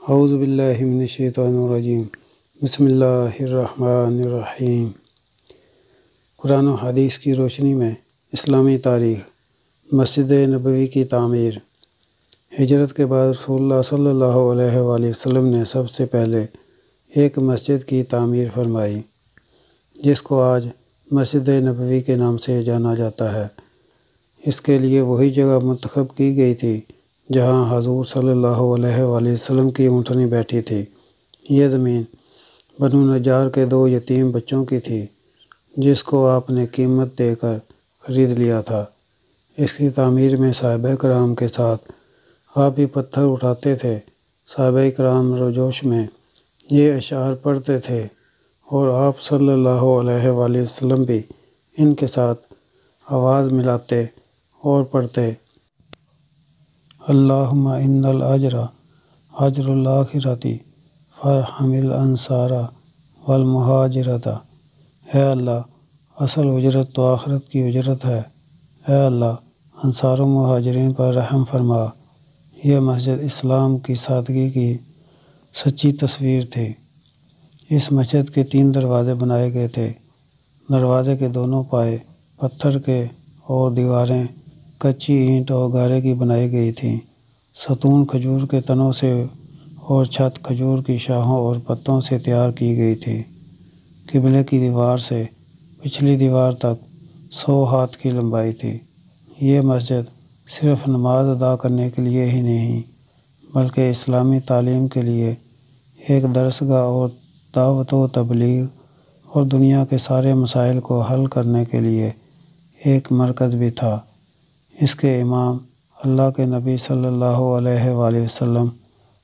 اعوذ باللہ من الشیطان الرجیم بسم اللہ الرحمن الرحیم۔ قرآن و حدیث کی روشنی میں اسلامی تاریخ۔ مسجد نبوی کی تعمیر۔ ہجرت کے بعد رسول اللہ صلی اللہ علیہ وآلہ وسلم نے سب سے پہلے ایک مسجد کی تعمیر فرمائی، جس کو آج مسجد نبوی کے نام سے جانا جاتا ہے۔ اس کے لیے وہی جگہ منتخب کی گئی تھی جہاں حضور صلی اللہ علیہ وآلہ وسلم کی اونٹنی بیٹھی تھی۔ یہ زمین بنو نجار کے 2 یتیم بچوں کی تھی، جس کو آپ نے قیمت دے کر خرید لیا تھا۔ اس کی تعمیر میں صحابہ کرام کے ساتھ آپ بھی پتھر اٹھاتے تھے۔ صحابہ کرام روجوش میں یہ اشعار پڑھتے تھے اور آپ صلی اللہ علیہ وآلہ وسلم بھی ان کے ساتھ آواز ملاتے اور پڑھتے: اللہم ان الاجر اجر الاخرۃ فارحم الانصار والمہاجرۃ۔ اے اللہ، اصل اجرت تو آخرت کی اجرت ہے، اے اللہ انصار و مہاجرین پر رحم فرما۔ یہ مسجد اسلام کی سادگی کی سچی تصویر تھی۔ اس مسجد کے 3 دروازے بنائے گئے تھے۔ دروازے کے دونوں پائے پتھر کے اور دیواریں کچی اینٹ اور گارے کی بنائی گئی تھیں۔ ستون کھجور کے تنوں سے اور چھت کھجور کی شاخوں اور پتوں سے تیار کی گئی تھی۔ قبلے کی دیوار سے پچھلی دیوار تک 100 ہاتھ کی لمبائی تھی۔ یہ مسجد صرف نماز ادا کرنے کے لیے ہی نہیں، بلکہ اسلامی تعلیم کے لیے ایک درسگاہ اور دعوت و تبلیغ اور دنیا کے سارے مسائل کو حل کرنے کے لیے ایک مرکز بھی تھا۔ اس کے امام اللہ کے نبی صلی اللہ علیہ وآلہ وسلم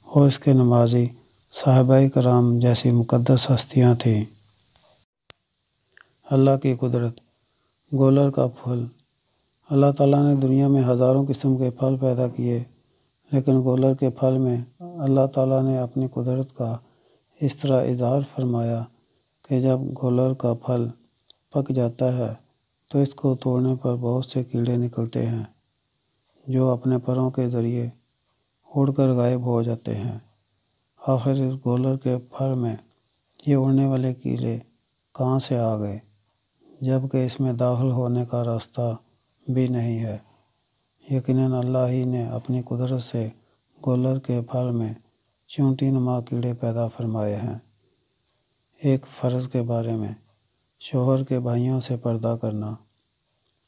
اور اس کے نمازی صحابہ کرام جیسی مقدس ہستیاں تھیں۔ اللہ کی قدرت۔ گولر کا پھل۔ اللہ تعالیٰ نے دنیا میں ہزاروں قسم کے پھل پیدا کیے، لیکن گولر کے پھل میں اللہ تعالیٰ نے اپنی قدرت کا اس طرح اظہار فرمایا کہ جب گولر کا پھل پک جاتا ہے تو اس کو توڑنے پر بہت سے کیڑے نکلتے ہیں، جو اپنے پروں کے ذریعے اڑ کر غائب ہو جاتے ہیں۔ آخر اس گولر کے پھل میں یہ اڑنے والے کیڑے کہاں سے آ گئے، جبکہ اس میں داخل ہونے کا راستہ بھی نہیں ہے؟ یقیناً اللہ ہی نے اپنی قدرت سے گولر کے پھل میں چیونٹی نما کیڑے پیدا فرمائے ہیں۔ ایک فرض کے بارے میں۔ شوہر کے بھائیوں سے پردہ کرنا۔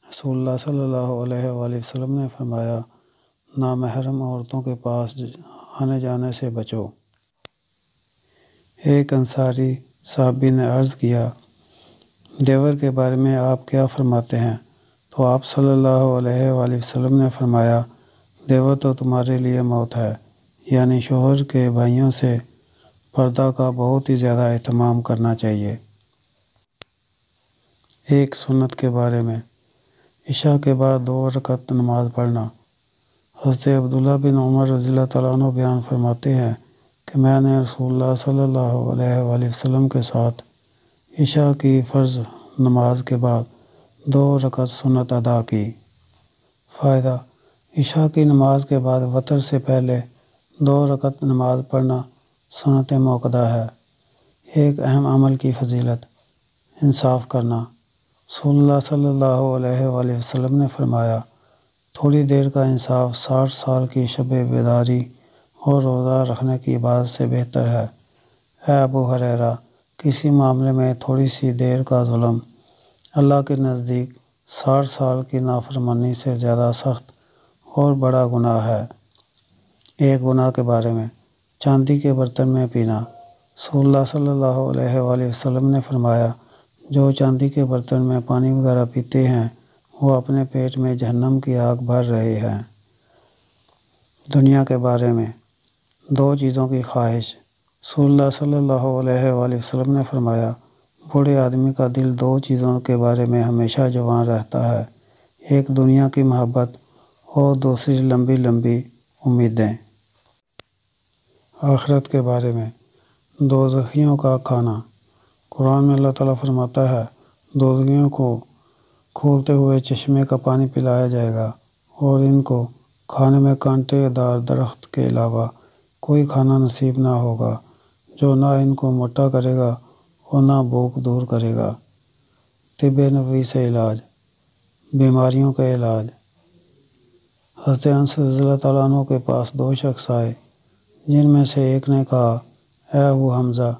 رسول اللہ صلی اللہ علیہ وآلہ وسلم نے فرمایا: نامحرم عورتوں کے پاس آنے جانے سے بچو۔ ایک انصاری صحابی نے عرض کیا: دیور کے بارے میں آپ کیا فرماتے ہیں؟ تو آپ صلی اللہ علیہ وآلہ وسلم نے فرمایا: دیور تو تمہارے لیے موت ہے، یعنی شوہر کے بھائیوں سے پردہ کا بہت ہی زیادہ اہتمام کرنا چاہیے۔ ایک سنت کے بارے میں۔ عشاء کے بعد 2 رکعت نماز پڑھنا۔ حضرت عبداللہ بن عمر رضی اللہ تعالیٰ عنہ بیان فرماتے ہیں کہ میں نے رسول اللہ صلی اللہ علیہ وآلہ وسلم کے ساتھ عشاء کی فرض نماز کے بعد 2 رکعت سنت ادا کی۔ فائدہ: عشاء کی نماز کے بعد وتر سے پہلے 2 رکعت نماز پڑھنا سنت موقدہ ہے۔ ایک اہم عمل کی فضیلت: انصاف کرنا۔ رسول اللہ صلی اللہ علیہ وآلہ وسلم نے فرمایا: تھوڑی دیر کا انصاف 60 سال کی شب بیداری اور روزہ رکھنے کی عبادت سے بہتر ہے۔ اے ابو ہریرہ، کسی معاملے میں تھوڑی سی دیر کا ظلم اللہ کے نزدیک 60 سال کی نافرمانی سے زیادہ سخت اور بڑا گناہ ہے۔ ایک گناہ کے بارے میں۔ چاندی کے برتن میں پینا۔ رسول اللہ صلی اللہ علیہ وآلہ وسلم نے فرمایا: جو چاندی کے برتن میں پانی وغیرہ پیتے ہیں وہ اپنے پیٹ میں جہنم کی آگ بھر رہے ہیں۔ دنیا کے بارے میں۔ 2 چیزوں کی خواہش۔ رسول اللہ صلی اللہ علیہ وآلہ وسلم نے فرمایا: بوڑھے آدمی کا دل 2 چیزوں کے بارے میں ہمیشہ جوان رہتا ہے، ایک دنیا کی محبت اور دوسری لمبی لمبی امیدیں۔ آخرت کے بارے میں۔ دوزخیوں کا کھانا۔ قرآن میں اللہ تعالیٰ فرماتا ہے: دوزخیوں کو کھولتے ہوئے چشمے کا پانی پلایا جائے گا اور ان کو کھانے میں کانٹے دار درخت کے علاوہ کوئی کھانا نصیب نہ ہوگا جو نہ ان کو موٹا کرے گا اور نہ بھوک دور کرے گا۔ طب نبوی سے علاج، بیماریوں کا علاج۔ حضرت انس رضی اللہ تعالیٰ عنہ کے پاس 2 شخص آئے، جن میں سے ایک نے کہا، اے ابو حمزہ،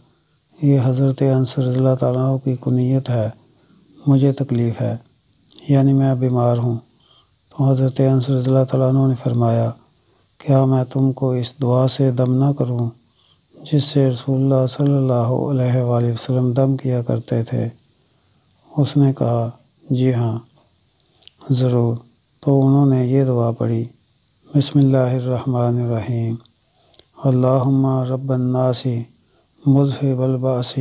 یہ حضرت انس رضی اللہ تعالیٰ عنہ کی کنیت ہے، مجھے تکلیف ہے، یعنی میں بیمار ہوں۔ تو حضرت انس رضی اللہ تعالیٰ عنہ نے فرمایا، کیا میں تم کو اس دعا سے دم نہ کروں جس سے رسول اللہ صلی اللہ علیہ وآلہ وسلم دم کیا کرتے تھے؟ اس نے کہا، جی ہاں ضرور۔ تو انہوں نے یہ دعا پڑھی، بسم اللہ الرحمن الرحیم، اللہم رب الناس مذہب الباس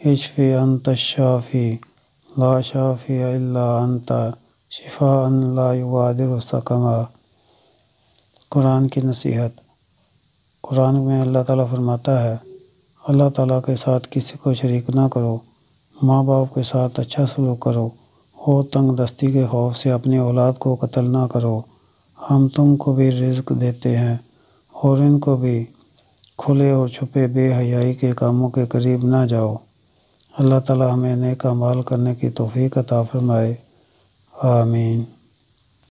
اشفی انت الشافی لا شافی الا انت شفاء لا یغادر سقما۔ قرآن کی نصیحت۔ قرآن میں اللہ تعالیٰ فرماتا ہے، اللہ تعالیٰ کے ساتھ کسی کو شریک نہ کرو، ماں باپ کے ساتھ اچھا سلوک کرو اور تنگ دستی کے خوف سے اپنی اولاد کو قتل نہ کرو۔ ہم تم کو بھی رزق دیتے ہیں اور ان کو بھی، کھلے اور چھپے بے حیائی کے کاموں کے قریب نہ جاؤ۔ اللہ تعالیٰ ہمیں نیک اعمال کرنے کی توفیق عطا فرمائے، آمین۔